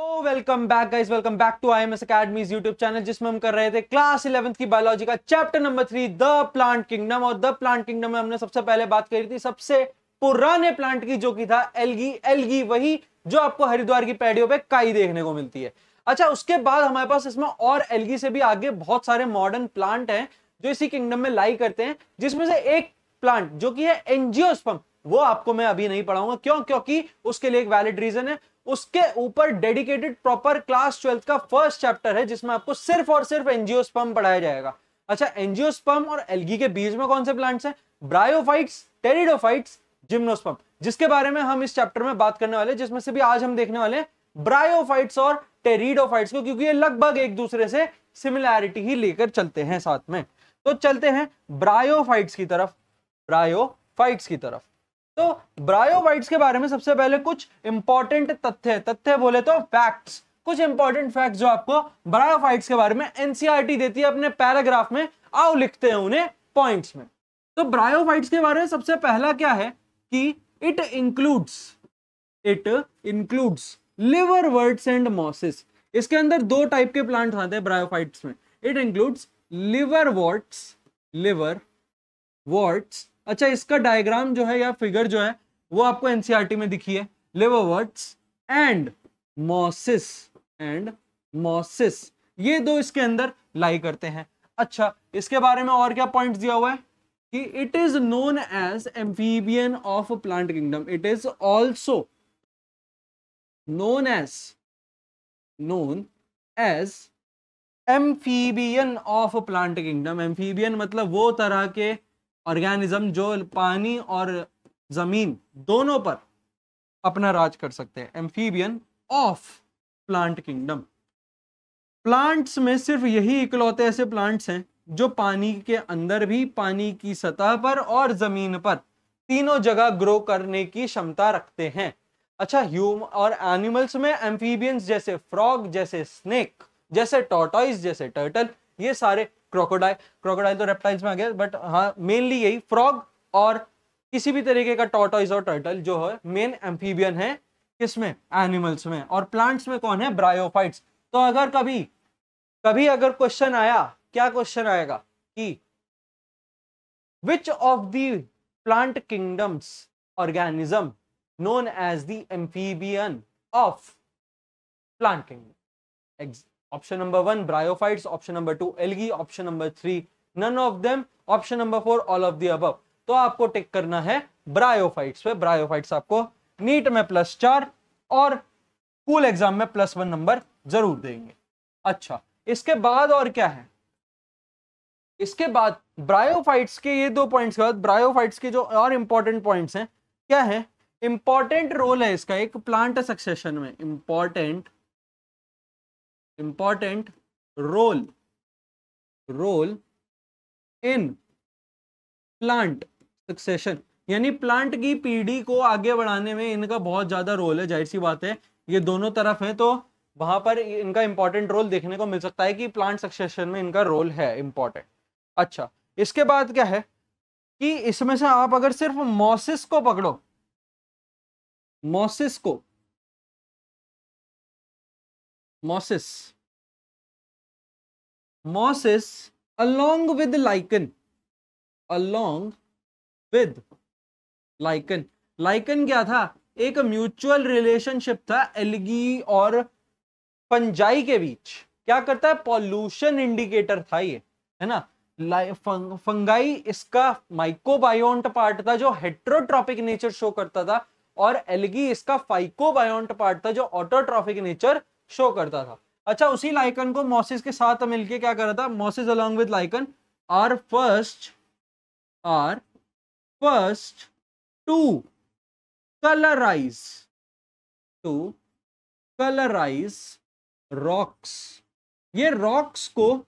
तो welcome back guys, welcome back to IMS academy's YouTube channel, जिसमें हम कर रहे थे क्लास 11th की बायोलॉजी का chapter number 3 the plant kingdom. और द प्लांट किंगडम में हमने सबसे पहले बात करी थी सबसे पुराने प्लांट की, जो कि था एल्गी। एल्गी वही जो आपको हरिद्वार की पैड़ियों पे काई देखने को मिलती है। अच्छा, उसके बाद हमारे पास इसमें और एल्गी से भी आगे बहुत सारे मॉडर्न प्लांट हैं जो इसी किंगडम में लाई करते हैं, जिसमें से एक प्लांट जो कि है एंजियोस्पर्म, वो आपको मैं अभी नहीं पढ़ाऊंगा। क्यों? क्योंकि उसके लिए एक वैलिड रीजन है। उसके ऊपर डेडिकेटेड प्रॉपर क्लास 12th का फर्स्ट चैप्टर है, जिसमें आपको सिर्फ और सिर्फ एंजियोस्पर्म पढ़ाया जाएगा। अच्छा, एंजियोस्पर्म और एल्गी के बीच में कौन से प्लांट्स हैं? ब्रायोफाइट्स, टेरिडोफाइट्स, जिम्नोस्पर्म, जिसके बारे में हम इस चैप्टर में बात करने वाले, जिसमें से भी आज हम देखने वाले ब्रायोफाइट्स और टेरिडोफाइट्स को, क्योंकि ये लगभग एक दूसरे से सिमिलैरिटी ही लेकर चलते हैं साथ में। तो चलते हैं ब्रायोफाइट्स की तरफ। ब्रायोफाइट्स की तरफ तो ब्रायोफाइट्स के बारे में सबसे पहले कुछ इंपॉर्टेंट तथ्य बोले तो फैक्ट्स, कुछ इंपॉर्टेंट फैक्ट्स जो आपको ब्रायोफाइट्स के बारे में एनसीईआरटी देती है अपने पैराग्राफ में। आओ लिखते हैं उन्हें पॉइंट्स में। तो ब्रायोफाइट्स के बारे में सबसे पहला क्या है कि इट इंक्लूड्स लिवरवर्ट्स एंड मॉसेस। इसके अंदर दो टाइप के प्लांट्स आते हैं ब्रायोफाइट्स में। It includes liverworts. अच्छा, इसका डायग्राम जो है या फिगर जो है वो आपको एनसीईआरटी में दिखी है। लिवरवर्ट्स एंड मॉसेस, ये दो इसके अंदर लाई करते हैं। अच्छा, इसके बारे में और क्या पॉइंट्स दिया हुआ है कि it is known as amphibian of plant kingdom. It is also known as amphibian of plant kingdom. Amphibian मतलब वो तरह के ऑर्गेनिज्म जो पानी और जमीन दोनों पर अपना राज कर सकते हैं। Amphibian of plant kingdom. Plants में सिर्फ यही इकलौते ऐसे प्लांट्स हैं जो पानी के अंदर भी, पानी की सतह पर और जमीन पर, तीनों जगह ग्रो करने की क्षमता रखते हैं। अच्छा, ह्यूमन और एनिमल्स में एम्फीबियंस जैसे फ्रॉग, जैसे स्नेक, जैसे टॉर्टॉइस, जैसे टर्टल, ये सारे, क्रोकोडाइल तो रेप्टाइल्स में आ गया, बट हाँ मेनली यही फ्रॉग और किसी भी तरीके का टॉर्टॉइस और टर्टल जो है मेन एम्फीबियन है। किसमें? एनिमल्स में। और प्लांट्स में कौन है? ब्रायोफाइट्स। तो अगर कभी अगर क्वेश्चन आया, क्या क्वेश्चन आएगा कि which of the plant kingdoms organism known as the amphibian of plant kingdom? Option number 1 bryophytes, option number 2 algae, option number 3 none of them, option number 4 all of the above। तो आपको टिक करना है bryophytes पे। Bryophytes आपको NEET में +4 और school exam में +1 number जरूर देंगे। अच्छा, इसके बाद और क्या है? इसके बाद ब्रायोफाइट्स के ये दो पॉइंट्स के बाद ब्रायोफाइट्स के जो और इंपॉर्टेंट पॉइंट्स हैं, क्या है? इंपॉर्टेंट रोल है इसका एक प्लांट सक्सेशन में। Important role in plant succession, यानी प्लांट की पीढ़ी को आगे बढ़ाने में इनका बहुत ज्यादा रोल है। जाहिर सी बात है, ये दोनों तरफ है तो वहां पर इनका इंपॉर्टेंट रोल देखने को मिल सकता है कि प्लांट सक्सेशन में इनका रोल है इंपॉर्टेंट। अच्छा, इसके बाद क्या है कि इसमें से आप अगर सिर्फ मॉसिस को पकड़ो, मॉसिस along with लाइकन क्या था? एक म्यूचुअल रिलेशनशिप था एल्गी और फंजाई के बीच। क्या करता है? पॉल्यूशन इंडिकेटर था ये, है ना। फंगाई इसका माइकोबायोन्ट पार्ट था जो हेट्रोट्रॉपिक नेचर शो करता था, और एल्गी इसका फाइकोबायोन्ट पार्ट था जो ऑटोट्रॉफिक नेचर शो करता था। अच्छा, उसी लाइकन को मॉसिस के साथ मिलके क्या कर रहा था? Mosses along with lichen are first to colourise rocks. ये रॉक्स को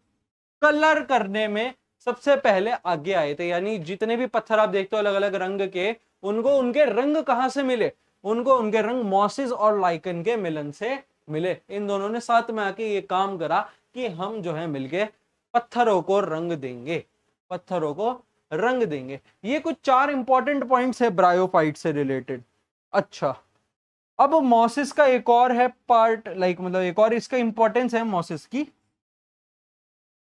कलर करने में सबसे पहले आगे आए थे। यानी जितने भी पत्थर आप देखते हो अलग अलग रंग के, उनको उनके रंग कहां से मिले? उनको उनके रंग मॉसिस और लाइकन के मिलन से मिले। इन दोनों ने साथ में आके ये काम करा कि हम जो है मिलके पत्थरों को रंग देंगे। ये कुछ 4 इंपॉर्टेंट पॉइंट्स है ब्रायोफाइट से रिलेटेड। अच्छा, अब मॉसिस का एक और है पार्ट, लाइक मतलब एक और इसका इंपॉर्टेंस है मॉसिस की।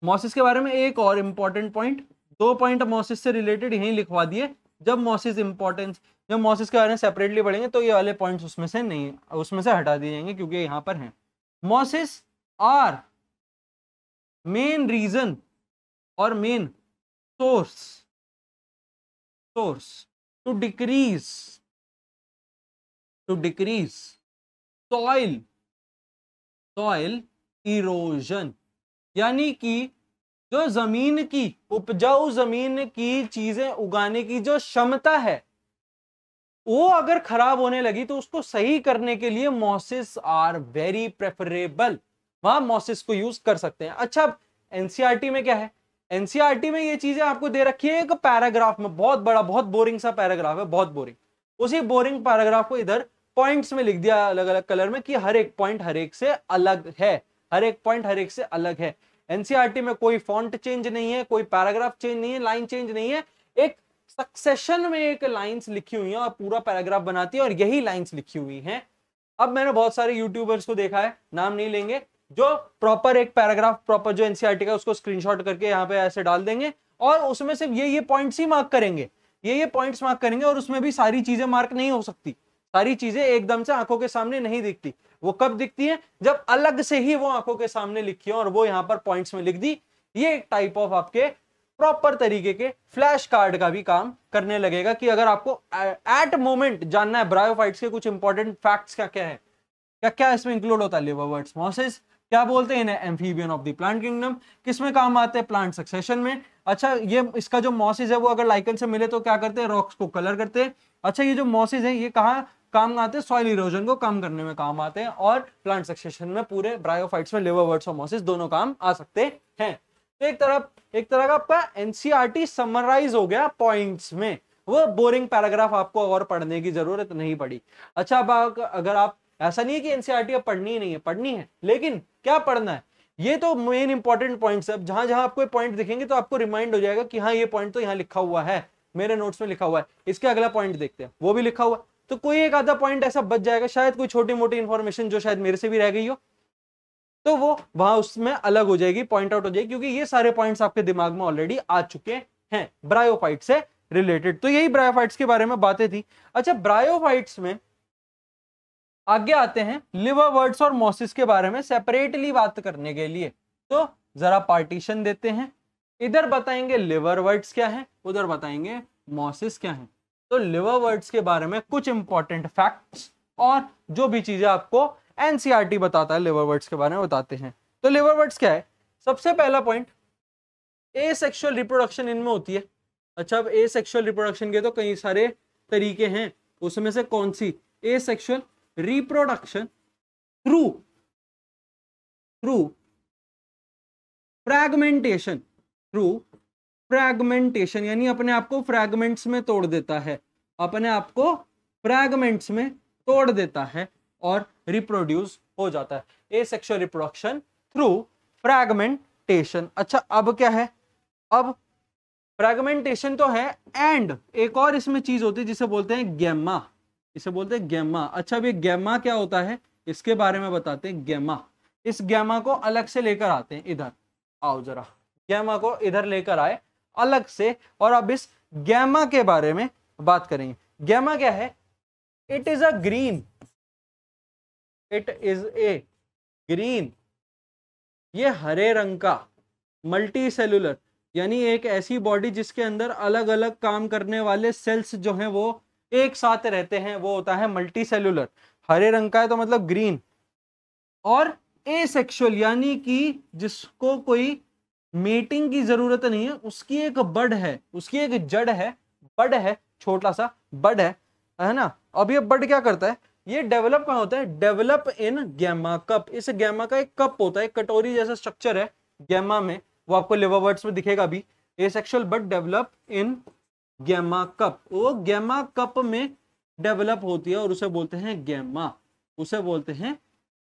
मॉसिस के बारे में एक और इंपॉर्टेंट पॉइंट, 2 पॉइंट मॉसिस से रिलेटेड यहीं लिखवा दिए। जब मॉसिस इंपॉर्टेंस, जब मॉसिस के बारे में सेपरेटली पढ़ेंगे तो ये वाले पॉइंट्स उसमें से नहीं, उसमें से हटा दिए जाएंगे क्योंकि यहाँ पर हैं। मॉसिस आर मेन रीजन और main source to decrease soil erosion, यानी कि जो जमीन की, उपजाऊ जमीन की चीजें उगाने की जो क्षमता है वो अगर खराब होने लगी तो उसको सही करने के लिए मॉसिस आर वेरी प्रेफरेबल, वहां मॉसिस को यूज कर सकते हैं। अच्छा, एनसीईआरटी में क्या है? एनसीईआरटी में ये चीजें आपको दे रखी है एक पैराग्राफ में, बहुत बड़ा, बहुत बोरिंग सा पैराग्राफ है, बहुत बोरिंग। उसी बोरिंग पैराग्राफ को इधर पॉइंट्स में लिख दिया अलग अलग कलर में कि हर एक पॉइंट हर एक से अलग है, हर एक पॉइंट हर एक से अलग है। एनसीईआरटी में कोई फॉन्ट चेंज नहीं है, कोई पैराग्राफ चेंज नहीं है, लाइन चेंज नहीं है, एक सक्सेशन में एक लाइंस लिखी हुई है और पूरा पैराग्राफ बनाती है और यही लाइंस लिखी हुई हैं। अब मैंने बहुत सारे यूट्यूबर्स को देखा है, नाम नहीं लेंगे, जो प्रॉपर एक पैराग्राफ प्रॉपर जो एनसीईआरटी का उसको स्क्रीनशॉट करके यहाँ पे ऐसे डाल देंगे और उसमें सिर्फ ये पॉइंट्स ही मार्क करेंगे, ये पॉइंट्स मार्क करेंगे और उसमें भी सारी चीजें मार्क नहीं हो सकती, सारी चीजें एकदम से आंखों के सामने नहीं दिखती। वो कब दिखती है? जब अलग से ही वो आंखों के सामने लिखी है और वो यहाँ पर पॉइंट्स में लिख दी। ये एक टाइप ऑफ आपके प्रॉपर तरीके के फ्लैश कार्ड का भी काम करने लगेगा कि अगर आपको एट मोमेंट जानना है ब्रायोफाइट्स के कुछ इंपॉर्टेंट फैक्ट्स क्या क्या है, क्या क्या इसमें इंक्लूड होता है। लिवरवर्ट्स मॉसिस क्या बोलते हैं इन्हें? Amphibian of the plant kingdom. किसमें काम आते हैं? प्लांट सक्सेशन में। अच्छा, ये इसका जो मॉसिस है वो अगर लाइकन से मिले तो क्या करते हैं? रॉक्स को कलर करते हैं। अच्छा, ये जो मॉसिस है ये कहाँ काम आते हैं? सॉइल इरोजन को कम करने में काम आते हैं और प्लांट सक्सेशन में पूरे ब्रायोफाइट्स में लिवरवर्ट्स और मॉसिस दोनों काम आ सकते हैं। तो एक तरह का आपका एनसीईआरटी समराइज हो गया पॉइंट्स में, वो बोरिंग पैराग्राफ आपको और पढ़ने की जरूरत नहीं पड़ी। अच्छा, अब अगर आप, ऐसा नहीं है कि एनसीईआरटी अब पढ़नी ही नहीं है, पढ़नी है, लेकिन क्या पढ़ना है? ये तो मेन इंपॉर्टेंट पॉइंट्स है। जहां जहां आपको पॉइंट दिखेंगे तो आपको रिमाइंड हो जाएगा कि हाँ ये पॉइंट तो यहाँ लिखा हुआ है, मेरे नोट्स में लिखा हुआ है, इसके अगला पॉइंट देखते हैं, वो भी लिखा हुआ है। तो कोई एक आधा पॉइंट ऐसा बच जाएगा, शायद कोई छोटी मोटी इंफॉर्मेशन जो शायद मेरे से भी रह गई हो, तो वो वहां उसमें अलग हो जाएगी, पॉइंट आउट हो जाएगी, क्योंकि ये सारे पॉइंट्स आपके दिमाग में ऑलरेडी आ चुके हैं ब्रायोफाइट से रिलेटेड। तो यही ब्रायोफाइट्स के बारे में बातें थी। अच्छा, ब्रायोफाइट्स में आगे आते हैं लिवरवर्ट्स और मॉसिस के बारे में सेपरेटली बात करने के लिए। तो जरा पार्टीशन देते हैं, इधर बताएंगे लिवरवर्ट्स क्या है, उधर बताएंगे मॉसिस क्या है। तो लिवरवर्ट्स के बारे में कुछ इंपॉर्टेंट फैक्ट्स और जो भी चीजें आपको एनसीईआरटी बताता है लिवरवर्ट्स के बारे में बताते हैं। तो लिवरवर्ट्स क्या है? सबसे पहला पॉइंट, एसेक्सुअल रिप्रोडक्शन इनमें होती है। अच्छा, अब एसेक्सुअल रिप्रोडक्शन के तो कई सारे तरीके हैं, उसमें से कौन सी? एसेक्सुअल रिप्रोडक्शन थ्रू फ्रैगमेंटेशन, यानी अपने आप को फ्रैगमेंट्स में तोड़ देता है, अपने आप को फ्रैगमेंट्स में तोड़ देता है और रिप्रोड्यूस हो जाता है। Asexual reproduction through fragmentation. अच्छा, अब क्या है? अब फ्रैगमेंटेशन तो है, एंड एक और इसमें चीज होती है जिसे बोलते हैं गैमा, इसे बोलते हैं गैमा। अच्छा, अब ये गैमा क्या होता है इसके बारे में बताते हैं। गैमा, इस गैमा को अलग से लेकर आते हैं, इधर आओ जरा, गैमा को इधर लेकर आए अलग से और अब इस गैमा के बारे में बात करेंगे। गैमा क्या है? इट इज ए ग्रीन, ये हरे रंग का मल्टी सेलुलर, यानी एक ऐसी बॉडी जिसके अंदर अलग अलग काम करने वाले सेल्स जो हैं वो एक साथ रहते हैं, वो होता है मल्टी सेलुलर। हरे रंग का है तो मतलब ग्रीन। और एसेक्सुअल, यानी कि जिसको कोई मेटिंग की जरूरत नहीं है, उसकी एक बड है, उसकी एक जड़ है, बड है, छोटा सा बड है ना। अब ये बड क्या करता है? ये डेवलप कहाँ होता है? Develop in gamma cup. इस गैमा का एक कप होता है, कटोरी जैसा स्ट्रक्चर है गैमा में, वो आपको लिवरवर्ट्स में दिखेगा भी। Asexual bud develop in gamma cup, वो गैमा कप में डेवलप होती है और उसे बोलते हैं गैमा, उसे बोलते हैं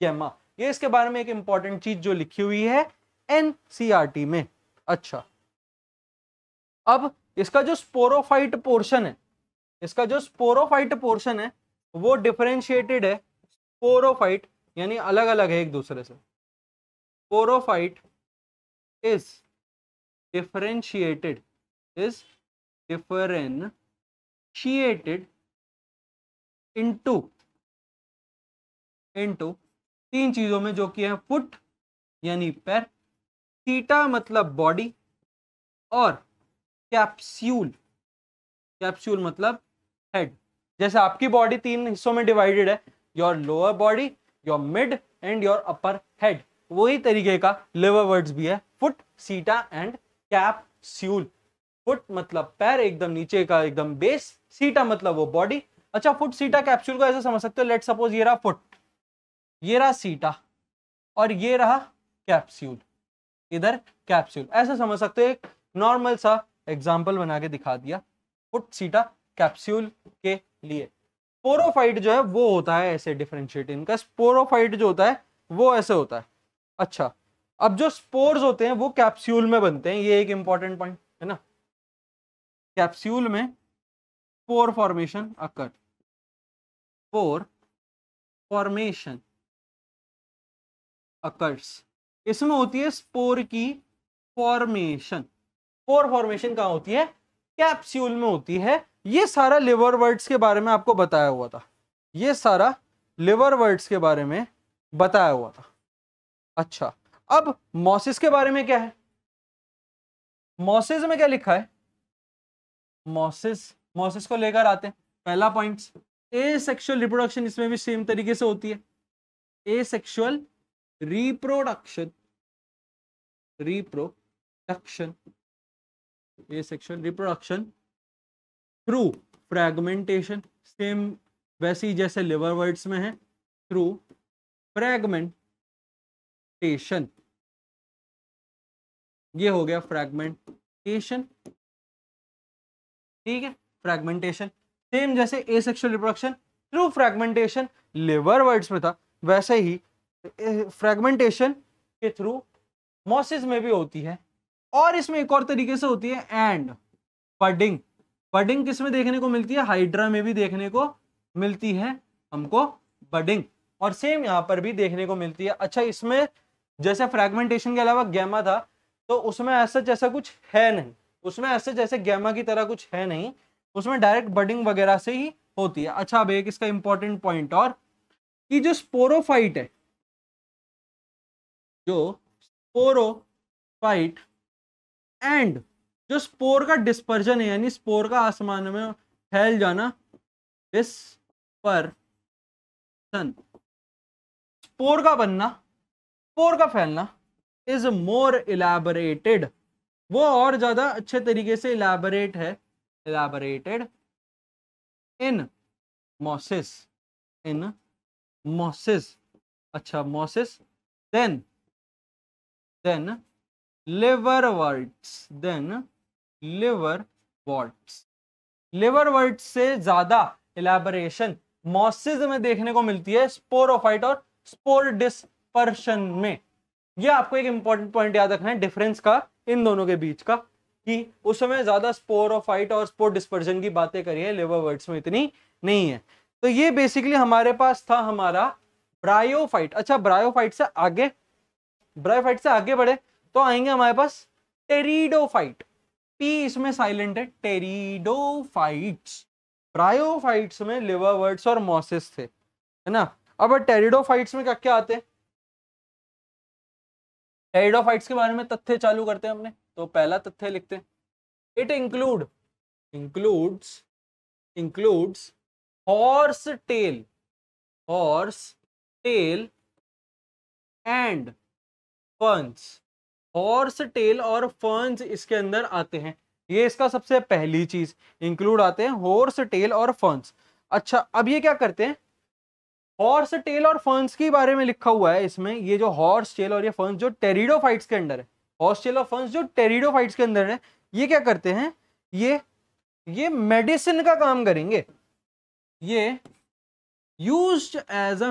गैमा। ये इसके बारे में एक इंपॉर्टेंट चीज जो लिखी हुई है एनसीईआरटी में। अच्छा, अब इसका जो स्पोरोफाइट पोर्शन है, इसका जो स्पोरोफाइट पोर्शन है वो डिफरेंशिएटेड है स्पोरोफाइट यानी अलग अलग है एक दूसरे से। स्पोरोफाइट इज डिफरेंशिएटेड इनटू तीन चीजों में, जो कि है फुट यानी पैर, थीटा मतलब बॉडी, और कैप्सूल, कैप्सूल मतलब हेड। जैसे आपकी बॉडी तीन हिस्सों में डिवाइडेड है, your lower body, your mid and your upper head, वही तरीके का लिवर वर्ड्स भी है, फुट, सीटा एंड कैप्सूल। फुट मतलब पैर एकदम नीचे का, एकदम बेस, सीटा मतलब वो बॉडी। अच्छा, फुट सीटा कैप्सूल को ऐसे समझ सकते हो, लेट सपोज ये रहा फुट, ये रहा सीटा, और ये रहा कैप्सूल, इधर कैप्सूल, ऐसे समझ सकते हो। एक नॉर्मल सा एग्जांपल बना के दिखा दिया फुट सीटा कैप्सूल के लिए। स्पोरोफाइट जो है वो होता है ऐसे डिफरेंशिएट, इनका स्पोरोफाइट जो होता है वो ऐसे होता है। अच्छा, अब जो स्पोर्स होते हैं वो कैप्सूल में बनते हैं, ये एक इंपॉर्टेंट पॉइंट है ना। कैप्सूल में स्पोर फॉर्मेशन अकर, स्पोर फॉर्मेशन अकर्स, इसमें होती है स्पोर की फॉर्मेशन। स्पोर फॉर्मेशन कहां होती है? कैप्सूल में होती है। ये सारा लिवर वर्ड्स के बारे में आपको बताया हुआ था, ये सारा लिवर वर्ड्स के बारे में बताया हुआ था। अच्छा, अब मॉसिस के बारे में क्या है? मॉसिस में क्या लिखा है? मॉसिस को लेकर आते हैं। पहला पॉइंट, ए सेक्सुअल रिप्रोडक्शन, इसमें भी सेम तरीके से होती है। ए सेक्सुअल रिप्रोडक्शन, ए sexual reproduction through fragmentation, same वैसे ही जैसे लिवर वर्ड्स में है, थ्रू फ्रैगमेंटेशन। ये हो गया फ्रैगमेंटेशन, ठीक है, फ्रैगमेंटेशन सेम जैसे asexual reproduction through fragmentation liver words में था, वैसे ही फ्रैगमेंटेशन के थ्रू मॉसिस में भी होती है। और इसमें एक और तरीके से होती है एंड बडिंग। बडिंग किस में देखने को मिलती है? हाइड्रा में भी देखने को मिलती है हमको बडिंग, और सेम यहां पर भी देखने को मिलती है। अच्छा, इसमें जैसे फ्रैगमेंटेशन के अलावा गैमा था, तो उसमें ऐसा जैसा कुछ है नहीं, उसमें ऐसे जैसे गैमा की तरह कुछ है नहीं, उसमें डायरेक्ट बडिंग वगैरह से ही होती है। अच्छा, अब एक इसका इंपॉर्टेंट पॉइंट और, कि जो स्पोरोफाइट है, जो स्पोरोफाइट एंड जो स्पोर का डिस्पर्जन है, यानी स्पोर का आसमान में फैल जाना, डिस्पर्सन, स्पोर का बनना, स्पोर का फैलना, इज मोर इलैबोरेटेड, वो और ज्यादा अच्छे तरीके से इलैबोरेट है, इलैबोरेटेड इन मॉसिस, इन मॉसिस। अच्छा, मॉसिस, देन लिवरवर्ट्स, लिवरवर्ट्स से ज्यादा इलैबोरेशन मॉसिस में देखने को मिलती है स्पोरोफाइट और स्पोर डिस्पर्शन में। ये आपको एक इंपॉर्टेंट पॉइंट याद रखना है डिफरेंस का इन दोनों के बीच का, कि उस समय ज्यादा स्पोरोफाइट और स्पोर डिस्पर्जन की बातें करी है, लिवरवर्ट्स में इतनी नहीं है। तो ये बेसिकली हमारे पास था हमारा ब्रायोफाइट। अच्छा, ब्रायोफाइट से आगे बढ़े तो आएंगे हमारे पास टेरिडोफाइट। पी इसमें साइलेंट है, टेरिडोफाइट्स। ब्रायोफाइट्स में लिवरवर्ट्स और मॉसिस थे, है ना। अब टेरिडोफाइट्स में क्या क्या आते हैं? टेरिडोफाइट्स के बारे में तथ्य चालू करते हैं हमने, तो पहला तथ्य लिखते हैं, it includes horsetail and ferns. Horsetail और फर्न्स इसके अंदर आते हैं, ये इसका सबसे पहली चीज, इंक्लूड आते हैं हॉर्स टेल और फर्न्स। अच्छा, अब ये क्या करते हैं? हॉर्स टेल और फर्न्स के बारे में लिखा हुआ है इसमें, ये जो हॉर्स टेल और ये फर्न्स जो टेरिडोफाइट्स के अंदर है, हॉर्स टेल और फर्न्स जो टेरिडोफाइट्स के अंदर है, ये क्या करते हैं? ये मेडिसिन का काम करेंगे, ये यूज्ड एज अ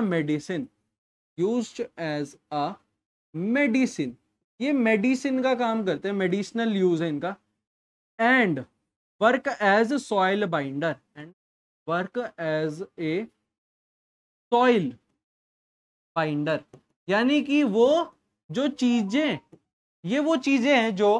मेडिसिन, ये मेडिसिन का काम करते हैं, मेडिसिनल यूज है इनका। And work as soil binder, and work as a soil binder, यानी कि वो जो चीजें, ये वो चीजें हैं जो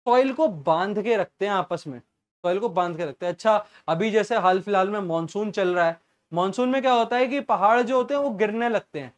सॉइल को बांध के रखते हैं आपस में, सॉइल को बांध के रखते हैं। अच्छा, अभी जैसे हाल फिलहाल में मॉनसून चल रहा है, मॉनसून में क्या होता है कि पहाड़ जो होते हैं वो गिरने लगते हैं,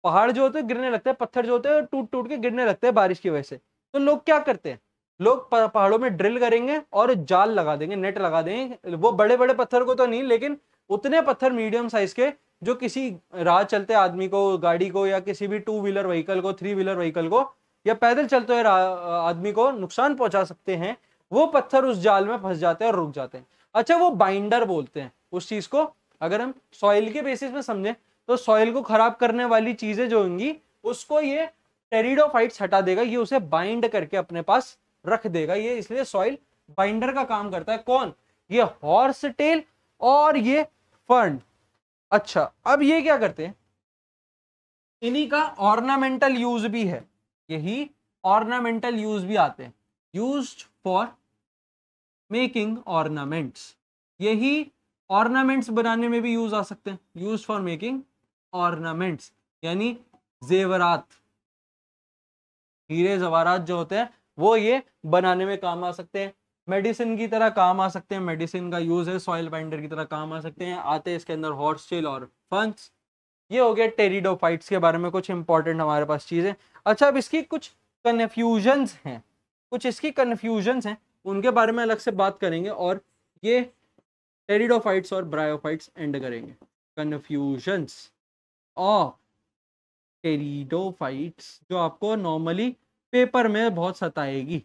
पहाड़ जो होते हैं गिरने लगते हैं, पत्थर जो होते हैं टूट टूट के गिरने लगते हैं बारिश की वजह से। तो लोग क्या करते हैं, लोग पहाड़ों में ड्रिल करेंगे और जाल लगा देंगे, नेट लगा देंगे, वो बड़े बड़े पत्थर को तो नहीं, लेकिन उतने पत्थर मीडियम साइज के जो किसी राह चलते आदमी को, गाड़ी को, या किसी भी 2 व्हीलर व्हीकल को, 3 व्हीलर व्हीकल को, या पैदल चलते हुए आदमी को नुकसान पहुंचा सकते हैं, वो पत्थर उस जाल में फंस जाते हैं और रुक जाते हैं। अच्छा, वो बाइंडर बोलते हैं उस चीज को। अगर हम सॉइल के बेसिस में समझें तो सॉइल को खराब करने वाली चीजें जो होंगी उसको ये टेरिडोफाइट्स हटा देगा, ये उसे बाइंड करके अपने पास रख देगा, ये इसलिए सॉइल बाइंडर का काम करता है। कौन? ये हॉर्स टेल और ये फर्न। अच्छा, अब ये क्या करते हैं, इन्हीं का ऑर्नामेंटल यूज भी है, यही ऑर्नामेंटल यूज भी आते हैं, यूज्ड फॉर मेकिंग ऑर्नामेंट्स, यही ऑर्नामेंट्स बनाने में भी यूज आ सकते हैं, यूज फॉर मेकिंग ऑर्नामेंट्स, यानी जेवरात, हीरे जवाहरात जो होते हैं वो ये बनाने में काम आ सकते हैं, मेडिसिन की तरह काम आ सकते हैं, मेडिसिन का यूज है, सॉइल बाइंडर की तरह काम आ सकते हैं, आते हैं इसके अंदर हॉर्स टेल और फंस। ये हो गया टेरिडोफाइट्स के बारे में कुछ इंपॉर्टेंट हमारे पास चीजें। अच्छा, अब इसकी कुछ कन्फ्यूजन्स हैं, कुछ इसकी कन्फ्यूजन्स हैं, उनके बारे में अलग से बात करेंगे, और ये टेरिडोफाइट्स और ब्रायोफाइट्स एंड करेंगे। कन्फ्यूजन्स ऑफ टेरिडोफाइट्स जो आपको नॉर्मली पेपर में बहुत सताएगी,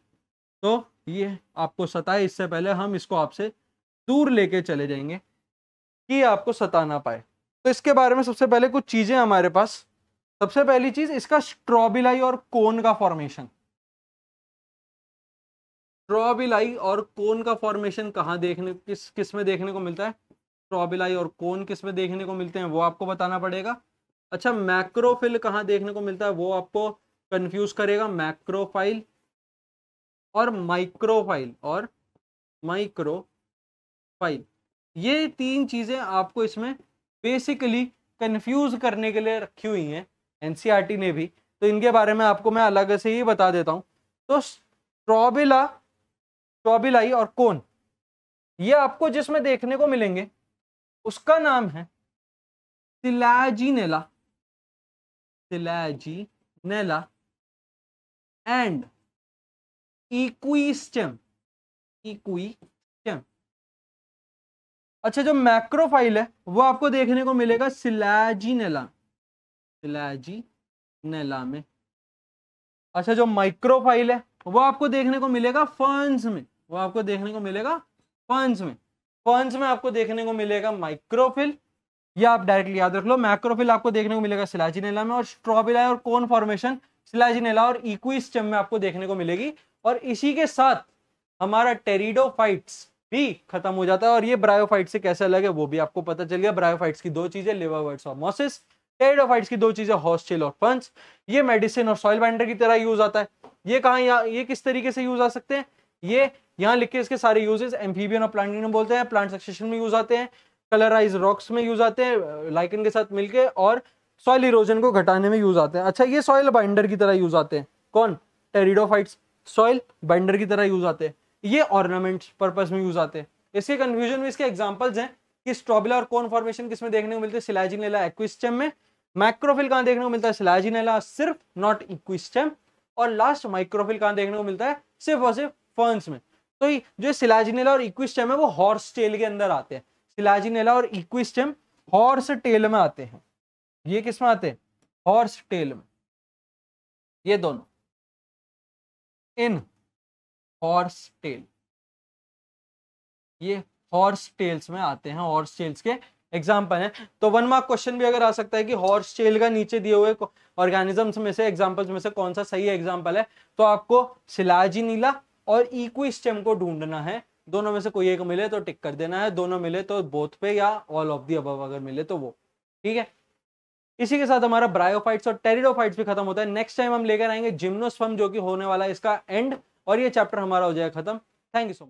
तो ये आपको सताए इससे पहले हम इसको आपसे दूर लेके चले जाएंगे कि आपको सता ना पाए। तो इसके बारे में सबसे पहले कुछ चीजें हमारे पास। सबसे पहली चीज, इसका स्ट्रॉबिलाई और कोन का फॉर्मेशन। स्ट्रॉबिलाई और कोन का फॉर्मेशन कहाँ देखने, किस में देखने को मिलता है, स्ट्रॉबिलाई और कोन किस में देखने को मिलते हैं वो आपको बताना पड़ेगा। अच्छा, मैक्रोफिल कहाँ देखने को मिलता है वो आपको कंफ्यूज करेगा, मैक्रोफाइल और माइक्रोफाइल, और माइक्रोफाइल, ये 3 चीजें आपको इसमें बेसिकली कंफ्यूज करने के लिए रखी हुई हैं एनसीईआरटी ने भी, तो इनके बारे में आपको मैं अलग से ही बता देता हूं। तो स्ट्रॉबिलाई और कोन ये आपको जिसमें देखने को मिलेंगे उसका नाम है सिलैजिनेला, सिलैजिनेला एंड इक्विस्टेम, इक्विस्टेम। अच्छा, जो मैक्रोफाइल है वो आपको देखने को मिलेगा सिलैजिनेला, सिलैजिनेला में। अच्छा, जो माइक्रोफाइल है वो आपको देखने को मिलेगा फर्न्स में, वो आपको देखने को मिलेगा फर्न्स में। फर्न्स में आपको देखने को मिलेगा माइक्रोफिल, या आप डायरेक्टली याद रख लो, मैक्रोफिल आपको देखने को मिलेगा सिलैजिनेला में, और स्ट्रॉबिलाई और कोन फॉर्मेशन सिलैजिनेला और इक्विस्टेम में आपको देखने को मिलेगी। और इसी के साथ हमारा टेरिडोफाइट्स भी खत्म हो जाता है, और ये ब्रायोफाइट से कैसे अलग है वो भी आपको पता चल गया। ब्रायोफाइट्स की 2 चीजें, लिवरवर्ट्स और मॉसेस। टेरिडोफाइट्स की 2 चीजें, हॉर्स टेल और फंस। ये मेडिसिन और सॉइल बाइंडर की तरह यूज आता है। ये कहाँ, ये किस तरीके से यूज आ सकते हैं, ये यहाँ लिख के इसके सारे यूजेस, एम्फीबियन और प्लांट किंगडम बोलते हैं, प्लांट सक्सेशन में यूज आते हैं, कलराइज रॉक्स में यूज आते हैं लाइकन के साथ मिलके, और सॉइल इरोजन को घटाने में यूज आते हैं। अच्छा, ये सॉइल बाइंडर की तरह यूज आते हैं, कौन, टेरिडोफाइट्स सॉइल बाइंडर की तरह यूज आते हैं, ये ऑर्नामेंट पर्पस में यूज आते हैं। इसके कंफ्यूजन में इसके एग्जांपल्स हैं कि स्ट्रॉबिला और कोन फॉर्मेशन किसमें देखने को मिलते हैं, सिलैजिनेला इक्विस्टेम में। मैक्रोफिल कहां देखने को मिलता है, सिलैजिनेला सिर्फ, नॉट इक्विस्टेम। और लास्ट माइक्रोफिल कहां देखने को मिलता है, सिर्फ और सिर्फ फर्न्स में। तो जो सिलैजिनेला और इक्विस्टेम है वो हॉर्स टेल के अंदर आते हैं, सिलैजिनेला और इक्विस्टेम हॉर्स टेल में आते हैं। ये किस में आते हैं, हॉर्स टेल में, ये दोनों इन हॉर्स टेल, ये हॉर्स टेल्स में आते हैं, हॉर्स टेल्स के एग्जाम्पल हैं। तो 1 मार्क क्वेश्चन भी अगर आ सकता है कि हॉर्स टेल का नीचे दिए हुए ऑर्गेनिजम्स में से, एग्जांपल्स में से कौन सा सही एग्जांपल है, तो आपको सिलैजिनेला और इक्विस्टेम को ढूंढना है। दोनों में से कोई एक मिले तो टिक कर देना है, दोनों मिले तो बोथ पे, या ऑल ऑफ दी अबव अगर मिले तो वो, ठीक है। इसी के साथ हमारा ब्रायोफाइट्स और टेरिडोफाइट्स भी खत्म होता है। नेक्स्ट टाइम हम लेकर आएंगे जिम्नोस्पर्म, जो कि होने वाला है इसका एंड, और ये चैप्टर हमारा हो जाएगा खत्म। Thank you so much.